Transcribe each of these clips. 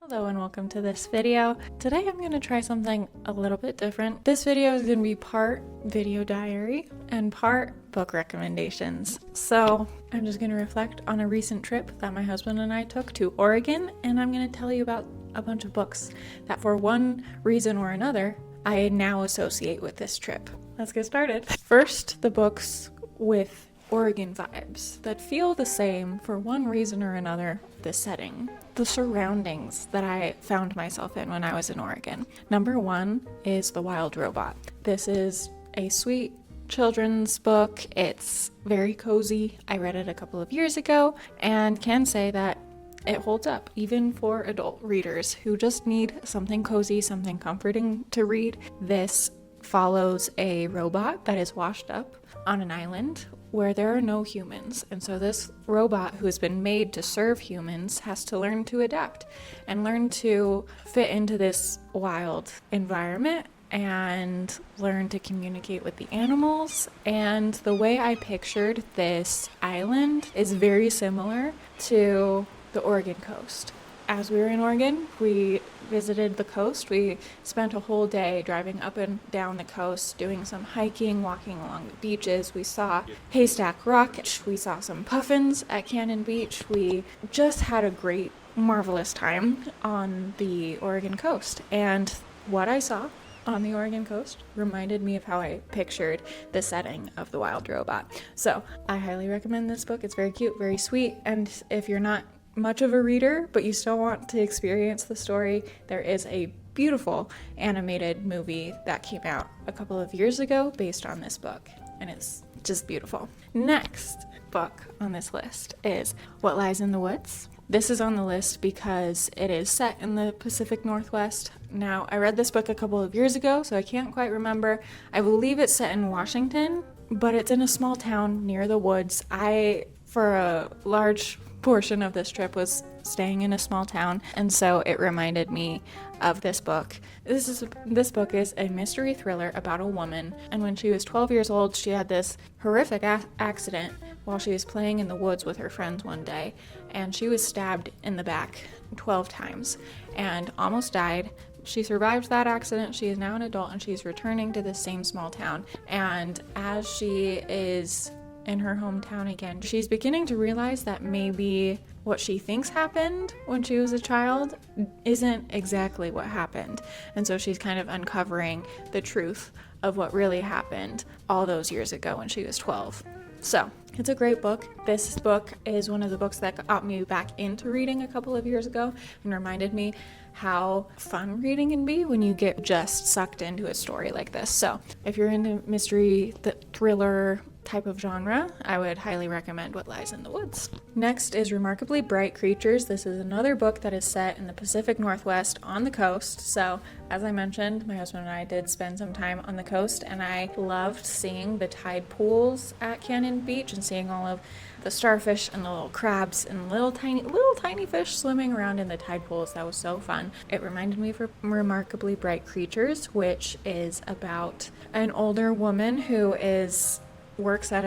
Hello and welcome to this video. Today I'm going to try something a little bit different. This video is going to be part video diary and part book recommendations. So I'm just going to reflect on a recent trip that my husband and I took to Oregon, and I'm going to tell you about a bunch of books that for one reason or another I now associate with this trip. Let's get started. First, the books with Oregon vibes that feel the same for one reason or another: the setting, the surroundings that I found myself in when I was in Oregon. Number one is The Wild Robot. This is a sweet children's book. It's very cozy. I read it a couple of years ago and can say that it holds up even for adult readers who just need something cozy, something comforting to read. This follows a robot that is washed up on an island where there are no humans. And so this robot, who has been made to serve humans, has to learn to adapt and learn to fit into this wild environment and learn to communicate with the animals. And the way I pictured this island is very similar to the Oregon coast. As we were in Oregon, we visited the coast. We spent a whole day driving up and down the coast, doing some hiking, walking along the beaches. We saw Haystack Rock. We saw some puffins at Cannon Beach. We just had a great, marvelous time on the Oregon coast. And what I saw on the Oregon coast reminded me of how I pictured the setting of The Wild Robot. So I highly recommend this book. It's very cute, very sweet. And if you're not much of a reader, but you still want to experience the story, there is a beautiful animated movie that came out a couple of years ago based on this book, and it's just beautiful. Next book on this list is What Lies in the Woods. This is on the list because it is set in the Pacific Northwest. Now, I read this book a couple of years ago, so I can't quite remember. I believe it's set in Washington, but it's in a small town near the woods. For a large portion of this trip, was staying in a small town, and so it reminded me of this book. This book is a mystery thriller about a woman, and when she was 12 years old, she had this horrific accident while she was playing in the woods with her friends one day, and she was stabbed in the back 12 times and almost died. She survived that accident. She is now an adult, and she's returning to this same small town, and as she is in her hometown again, she's beginning to realize that maybe what she thinks happened when she was a child isn't exactly what happened. And so she's kind of uncovering the truth of what really happened all those years ago when she was 12. So it's a great book. This book is one of the books that got me back into reading a couple of years ago and reminded me how fun reading can be when you get just sucked into a story like this. So if you're into mystery, thriller type of genre, I would highly recommend What Lies in the Woods. Next is Remarkably Bright Creatures. This is another book that is set in the Pacific Northwest on the coast. So as I mentioned, my husband and I did spend some time on the coast, and I loved seeing the tide pools at Cannon Beach and seeing all of the starfish and the little crabs and little tiny fish swimming around in the tide pools. That was so fun. It reminded me of Remarkably Bright Creatures, which is about an older woman who works at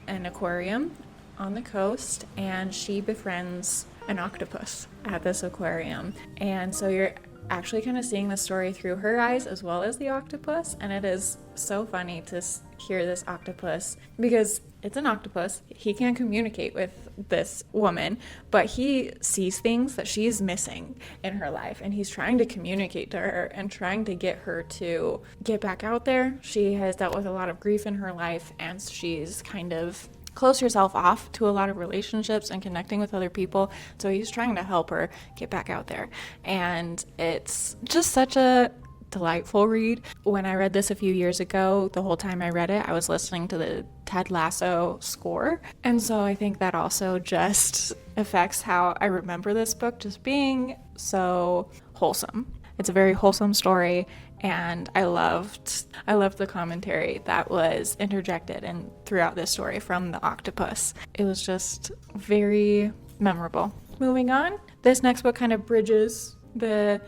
an aquarium on the coast, and she befriends an octopus at this aquarium. And so you're actually kind of seeing the story through her eyes as well as the octopus, and it is so funny to hear this octopus, because it's an octopus. He can't communicate with this woman, but he sees things that she's missing in her life, and he's trying to communicate to her and trying to get her to get back out there. She has dealt with a lot of grief in her life, and she's kind of closed herself off to a lot of relationships and connecting with other people. So he's trying to help her get back out there. And it's just such a delightful read. When I read this a few years ago, the whole time I read it, I was listening to the Ted Lasso score. And so I think that also just affects how I remember this book just being so wholesome. It's a very wholesome story, and I loved the commentary that was interjected and throughout this story from the octopus. It was just very memorable. Moving on, this next book kind of bridges the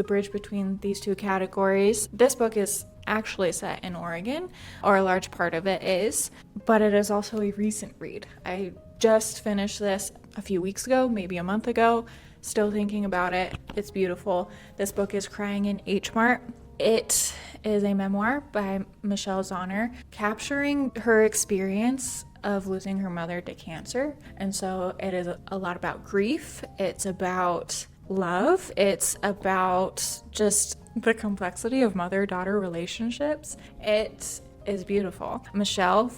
bridge between these two categories. This book is actually set in Oregon, or a large part of it is, but it is also a recent read. I just finished this a few weeks ago, maybe a month ago, Still thinking about it. It's beautiful. This book is Crying in H Mart. It is a memoir by Michelle Zauner capturing her experience of losing her mother to cancer. And so it is a lot about grief. It's about love. It's about just the complexity of mother-daughter relationships. It is beautiful. Michelle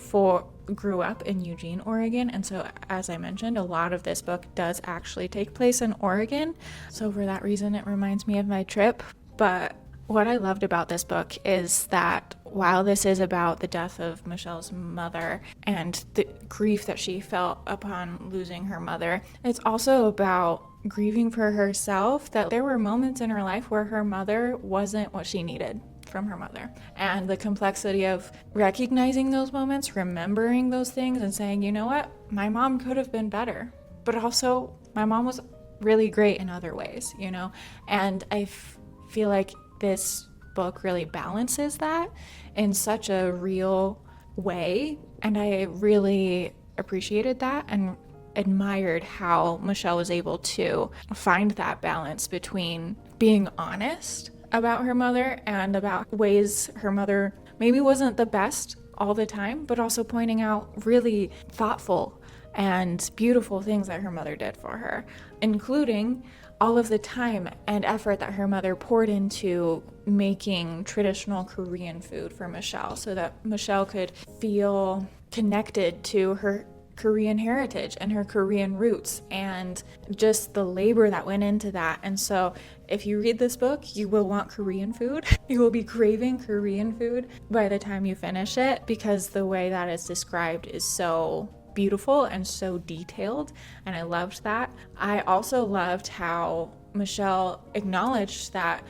grew up in Eugene, Oregon, and so as I mentioned, a lot of this book does actually take place in Oregon. So for that reason, it reminds me of my trip. But what I loved about this book is that while this is about the death of Michelle's mother and the grief that she felt upon losing her mother, it's also about grieving for herself, that there were moments in her life where her mother wasn't what she needed from her mother, and the complexity of recognizing those moments, remembering those things, and saying, you know what, my mom could have been better, but also my mom was really great in other ways, you know. And I feel like this book really balances that in such a real way, and I really appreciated that and admired how Michelle was able to find that balance between being honest about her mother and about ways her mother maybe wasn't the best all the time, but also pointing out really thoughtful and beautiful things that her mother did for her, including all of the time and effort that her mother poured into making traditional Korean food for Michelle so that Michelle could feel connected to her Korean heritage and her Korean roots, and just the labor that went into that. And so if you read this book, you will want Korean food. You will be craving Korean food by the time you finish it, because the way that it's described is so beautiful and so detailed, and I loved that. I also loved how Michelle acknowledged that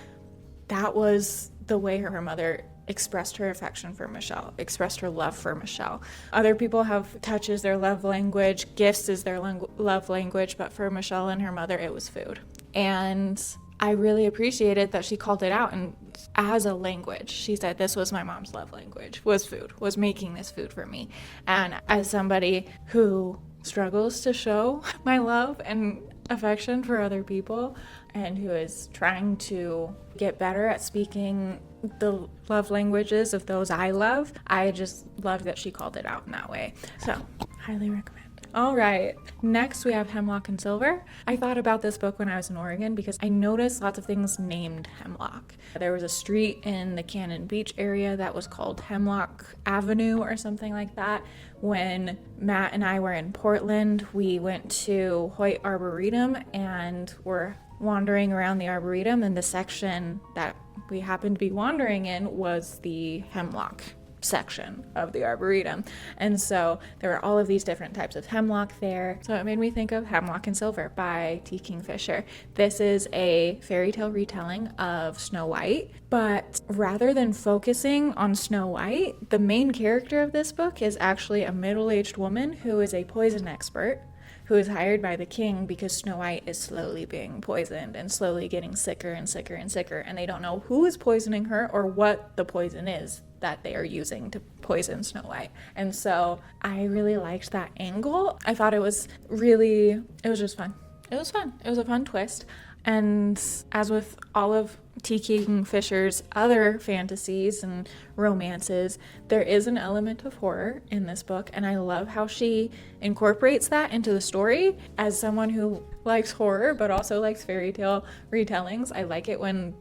that was the way her mother expressed her affection for Michelle, expressed her love for Michelle. Other people have touch as their love language, gifts is their love language, but for Michelle and her mother, it was food. And I really appreciated that she called it out, and as a language, she said, this was my mom's love language, was food, was making this food for me. And as somebody who struggles to show my love and affection for other people, and who is trying to get better at speaking the love languages of those I love, I just loved that she called it out in that way. So, highly recommend. All right, next we have Hemlock and Silver. I thought about this book when I was in Oregon because I noticed lots of things named Hemlock. There was a street in the Cannon Beach area that was called Hemlock Avenue or something like that. When Matt and I were in Portland, we went to Hoyt Arboretum and were wandering around the Arboretum, and the section that we happened to be wandering in was the Hemlock section of the Arboretum. And so there were all of these different types of hemlock there. So it made me think of Hemlock and Silver by T. Kingfisher. This is a fairy tale retelling of Snow White, but rather than focusing on Snow White, the main character of this book is actually a middle-aged woman who is a poison expert, who is hired by the king because Snow White is slowly being poisoned and slowly getting sicker and sicker and sicker, and they don't know who is poisoning her or what the poison is that they are using to poison Snow White. And so I really liked that angle. I thought it was just fun. It was fun. It was a fun twist. And as with all of T. Kingfisher's other fantasies and romances, there is an element of horror in this book, and I love how she incorporates that into the story. As someone who likes horror but also likes fairy tale retellings, I like it when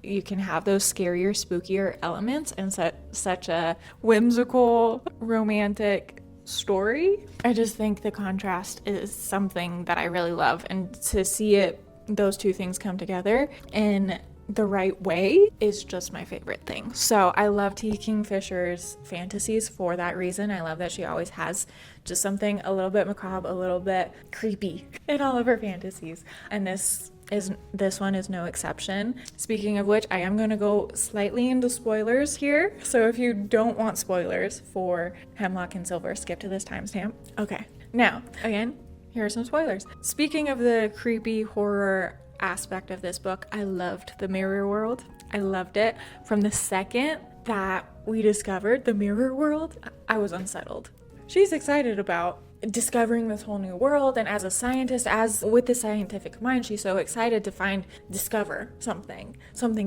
you can have those scarier, spookier elements in such a whimsical, romantic story. I just think the contrast is something that I really love, and to see those two things come together in the right way is just my favorite thing. So I love T. Kingfisher's fantasies for that reason. I love that she always has just something a little bit macabre, a little bit creepy in all of her fantasies. And this one is no exception. Speaking of which, I am going to go slightly into spoilers here. So if you don't want spoilers for Hemlock and Silver, skip to this timestamp. Okay, now, again, here are some spoilers. Speaking of the creepy horror aspect of this book, I loved the mirror world. I loved it. From the second that we discovered the mirror world, I was unsettled. She's excited about discovering this whole new world. And as a scientist, as with the scientific mind, she's so excited to discover something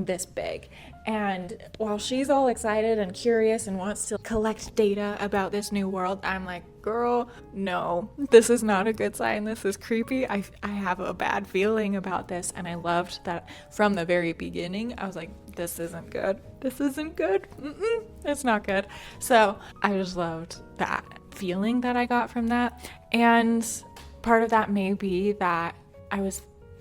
this big. And while she's all excited and curious and wants to collect data about this new world, I'm like, girl, no, this is not a good sign. This is creepy. I have a bad feeling about this. And I loved that from the very beginning. I was like, this isn't good. This isn't good. It's not good. So I just loved that feeling that I got from that. And part of that may be that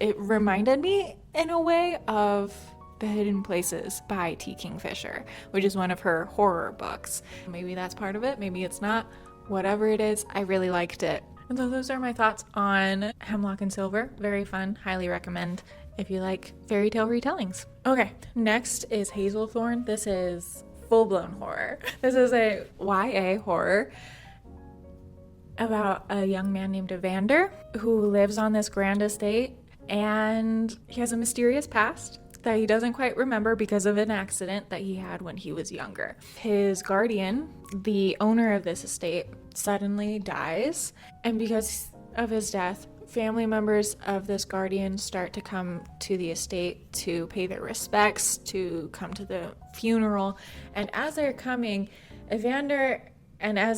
it reminded me in a way of The Hidden Places by T. Kingfisher, which is one of her horror books. Maybe that's part of it, maybe it's not. Whatever it is, I really liked it. And so those are my thoughts on Hemlock and Silver. Very fun, highly recommend if you like fairy tale retellings. Okay, next is Hazelthorn. This is full-blown horror. This is a YA horror about a young man named Evander who lives on this grand estate, and he has a mysterious past that he doesn't quite remember because of an accident that he had when he was younger. His guardian, the owner of this estate, suddenly dies, and because of his death, family members of this guardian start to come to the estate to pay their respects, to come to the funeral. And as they're coming, as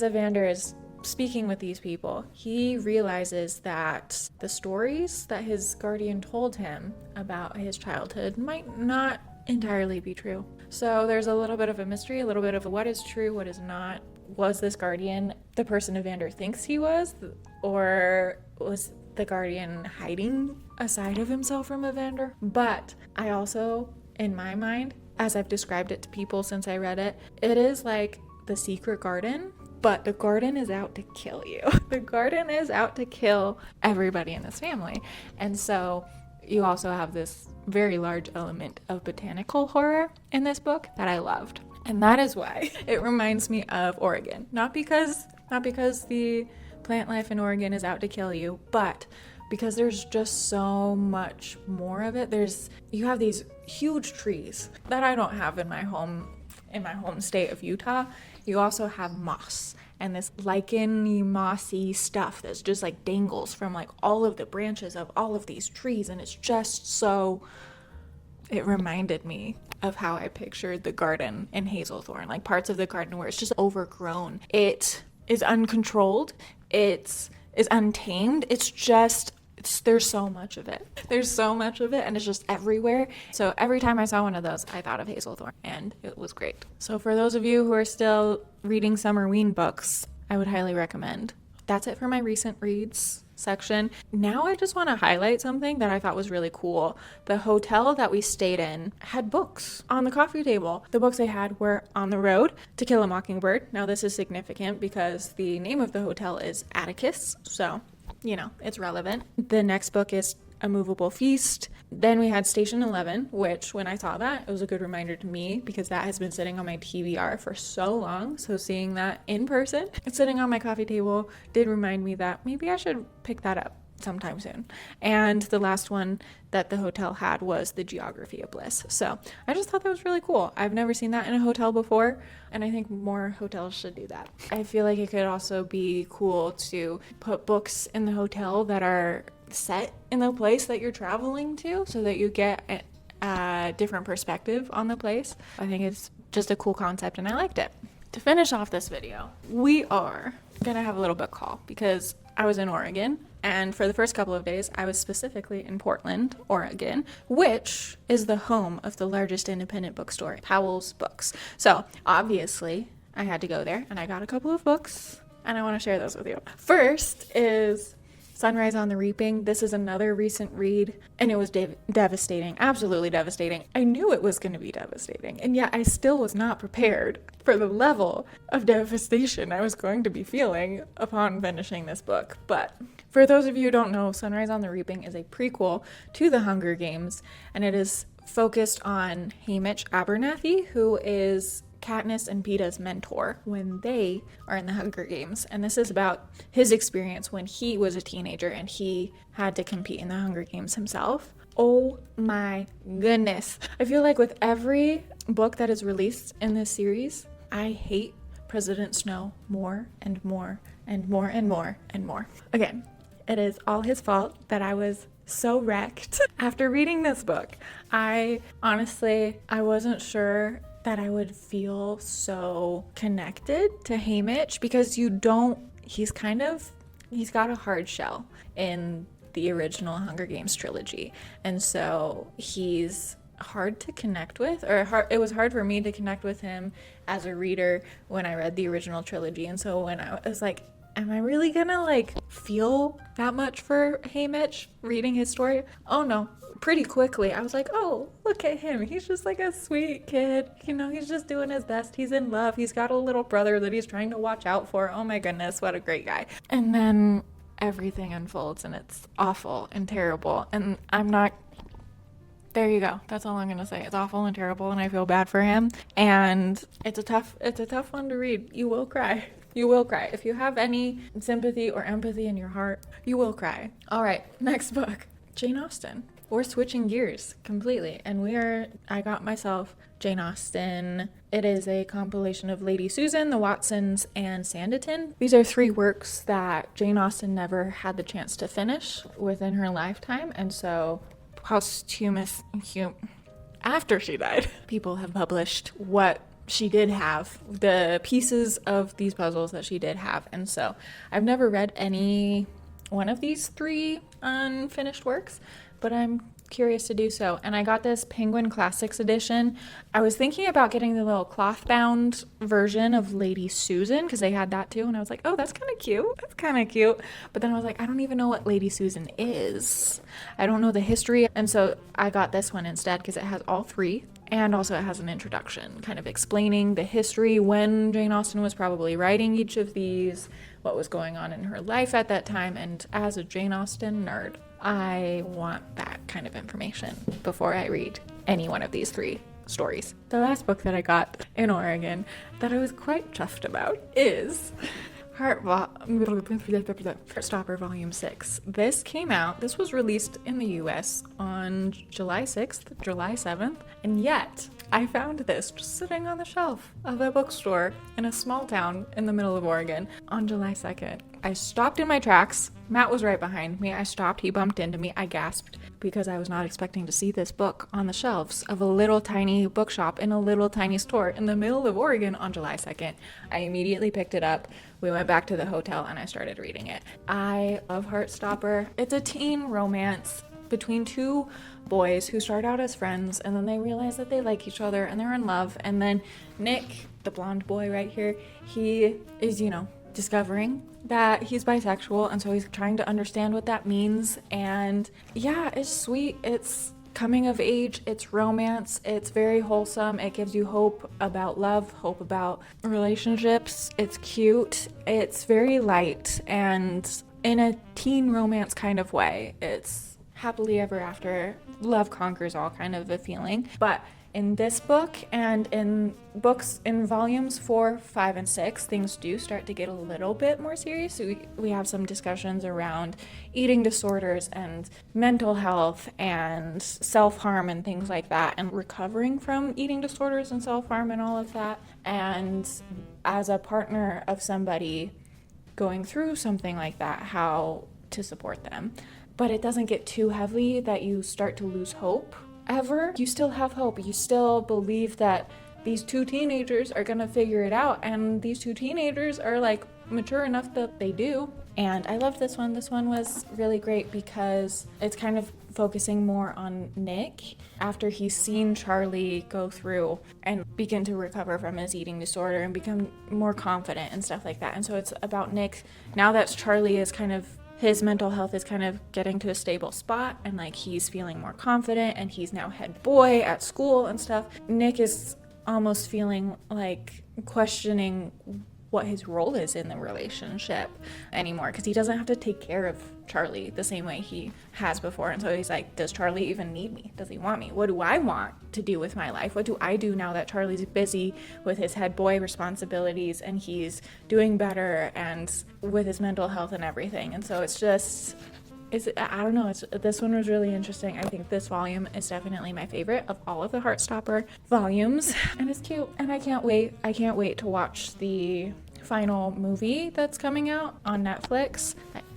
Evander is speaking with these people, he realizes that the stories that his guardian told him about his childhood might not entirely be true. So there's a little bit of a mystery, a little bit of what is true, what is not. Was this guardian the person Evander thinks he was, or was the guardian hiding a side of himself from Evander? But I also, in my mind, as I've described it to people since I read it, it is like The Secret Garden, but the garden is out to kill you. The garden is out to kill everybody in this family. And so you also have this very large element of botanical horror in this book that I loved. And that is why it reminds me of Oregon. Not because the plant life in Oregon is out to kill you, but because there's just so much more of it. You have these huge trees that I don't have in my home state of Utah. You also have moss and this lichen-y, mossy stuff that's just like dangles from like all of the branches of all of these trees, and it's just so, it reminded me of how I pictured the garden in Hazelthorn, like parts of the garden where it's just overgrown. It is uncontrolled. It is untamed. There's so much of it. There's so much of it, and it's just everywhere. So every time I saw one of those, I thought of Hazelthorn, and it was great. So for those of you who are still reading Summerween books, I would highly recommend. That's it for my recent reads section. Now I just want to highlight something that I thought was really cool. The hotel that we stayed in had books on the coffee table. The books they had were On the Road, To Kill a Mockingbird. Now this is significant because the name of the hotel is Atticus, so it's relevant. The next book is A Movable Feast. Then we had Station 11, which when I saw that, it was a good reminder to me because that has been sitting on my TBR for so long. So seeing that in person, it's sitting on my coffee table, did remind me that maybe I should pick that up sometime soon. And the last one that the hotel had was The Geography of Bliss. So I just thought that was really cool. I've never seen that in a hotel before, and I think more hotels should do that. I feel like it could also be cool to put books in the hotel that are set in the place that you're traveling to so that you get a different perspective on the place. I think it's just a cool concept, and I liked it. To finish off this video, we are gonna have a little book haul because I was in Oregon, and for the first couple of days I was specifically in Portland, Oregon, which is the home of the largest independent bookstore, Powell's Books. So obviously I had to go there, and I got a couple of books, and I want to share those with you. First is Sunrise on the Reaping. This is another recent read, and it was devastating, absolutely devastating. I knew it was going to be devastating, and yet I still was not prepared for the level of devastation I was going to be feeling upon finishing this book. But for those of you who don't know, Sunrise on the Reaping is a prequel to The Hunger Games, and it is focused on Hamish Abernathy, who is Katniss and Peeta's mentor when they are in the Hunger Games. And this is about his experience when he was a teenager and he had to compete in the Hunger Games himself. Oh my goodness. I feel like with every book that is released in this series, I hate President Snow more and more and more and more and more. Again, it is all his fault that I was so wrecked after reading this book. I wasn't sure that I would feel so connected to Haymitch, because he's got a hard shell in the original Hunger Games trilogy, and so he's hard to connect with, it was hard for me to connect with him as a reader when I read the original trilogy. And so when I was like, am I really gonna like feel that much for Haymitch reading his story? Oh no, pretty quickly I was like, oh, look at him, he's just like a sweet kid, he's just doing his best, he's in love, he's got a little brother that he's trying to watch out for. Oh my goodness, what a great guy. And then everything unfolds and it's awful and terrible, and there you go. That's all I'm going to say. It's awful and terrible, and I feel bad for him. And it's a tough one to read. You will cry. You will cry. If you have any sympathy or empathy in your heart, you will cry. All right, next book. Jane Austen. We're switching gears completely, and I got myself Jane Austen. It is a compilation of Lady Susan, the Watsons, and Sanditon. These are 3 works that Jane Austen never had the chance to finish within her lifetime, and so after she died, people have published what she did have, the pieces of these puzzles that she did have. And so I've never read any one of these 3 unfinished works, but I'm curious to do so. And I got this Penguin Classics edition. I was thinking about getting the little cloth bound version of Lady Susan, because they had that too, and I was like, oh, that's kind of cute. But then I was like, I don't even know what Lady Susan is. I don't know the history. And so I got this one instead because it has all 3. And also it has an introduction kind of explaining the history, when Jane Austen was probably writing each of these, what was going on in her life at that time. And as a Jane Austen nerd, I want that kind of information before I read any one of these 3 stories. The last book that I got in Oregon that I was quite chuffed about is Heartstopper Volume 6. This was released in the US on July 6th, July 7th, and yet I found this just sitting on the shelf of a bookstore in a small town in the middle of Oregon on July 2nd. I stopped in my tracks. Matt was right behind me. I stopped. He bumped into me. I gasped because I was not expecting to see this book on the shelves of a little tiny bookshop in a little tiny store in the middle of Oregon on July 2nd. I immediately picked it up. We went back to the hotel and I started reading it. I love Heartstopper. It's a teen romance between 2 boys who start out as friends, and then they realize that they like each other and they're in love. And then Nick, the blonde boy right here, he is, discovering that he's bisexual, and so he's trying to understand what that means. And yeah, it's sweet. It's coming of age, it's romance, it's very wholesome. It gives you hope about love, hope about relationships. It's cute, it's very light, and in a teen romance kind of way. It's happily ever after, love conquers all kind of a feeling. But in this book and in books in volumes 4, 5, and 6, things do start to get a little bit more serious. So we have some discussions around eating disorders and mental health and self-harm and things like that, and recovering from eating disorders and self-harm and all of that. And as a partner of somebody going through something like that, how to support them. But it doesn't get too heavy that you start to lose hope ever. You still have hope. You still believe that these 2 teenagers are gonna figure it out, and these 2 teenagers are like mature enough that they do. And I loved this one. This one was really great because it's kind of focusing more on Nick after he's seen Charlie go through and begin to recover from his eating disorder and become more confident and stuff like that. And so it's about Nick now that Charlie is kind of, his mental health is kind of getting to a stable spot, and like he's feeling more confident, and he's now head boy at school and stuff. Nick is almost feeling like questioning what his role is in the relationship anymore, because he doesn't have to take care of Charlie the same way he has before. And so he's like, does Charlie even need me? Does he want me? What do I want to do with my life? What do I do now that Charlie's busy with his head boy responsibilities and he's doing better and with his mental health and everything? And so it's just I don't know, this one was really interesting. I think this volume is definitely my favorite of all of the Heartstopper volumes, and it's cute, and I can't wait to watch the final movie that's coming out on Netflix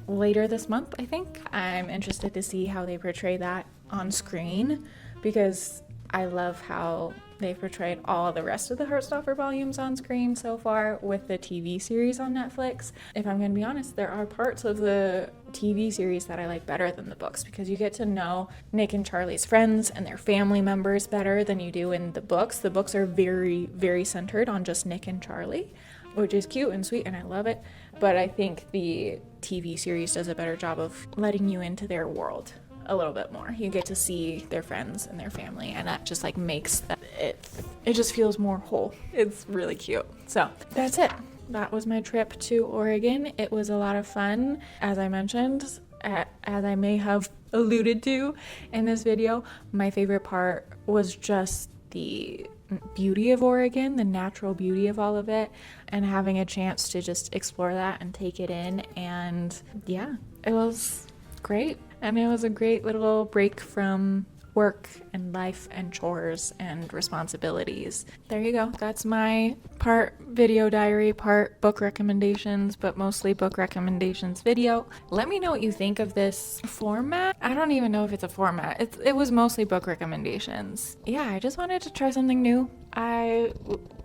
later this month, I think. I'm interested to see how they portray that on screen, because I love how they've portrayed all the rest of the Heartstopper volumes on screen so far with the TV series on Netflix. If I'm going to be honest, there are parts of the TV series that I like better than the books, because you get to know Nick and Charlie's friends and their family members better than you do in the books. The books are very, very centered on just Nick and Charlie, which is cute and sweet, and I love it. But I think the TV series does a better job of letting you into their world a little bit more. You get to see their friends and their family, and that just like makes it just feels more whole. It's really cute. So that's it. That was my trip to Oregon. It was a lot of fun. As I mentioned, as I may have alluded to in this video, my favorite part was just the beauty of Oregon, the natural beauty of all of it, and having a chance to just explore that and take it in. And yeah, it was great. And it was a great little break from work and life and chores and responsibilities. There you go. That's my part video diary, part book recommendations, but mostly book recommendations video. Let me know what you think of this format. I don't even know if it's a format. It was mostly book recommendations. Yeah, I just wanted to try something new. I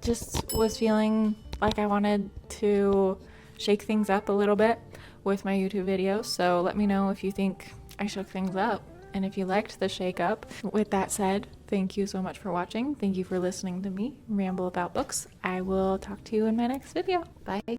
just was feeling like I wanted to shake things up a little bit with my YouTube videos. So let me know if you think I shook things up, and if you liked the shake up. With that said, thank you so much for watching. Thank you for listening to me ramble about books. I will talk to you in my next video. Bye.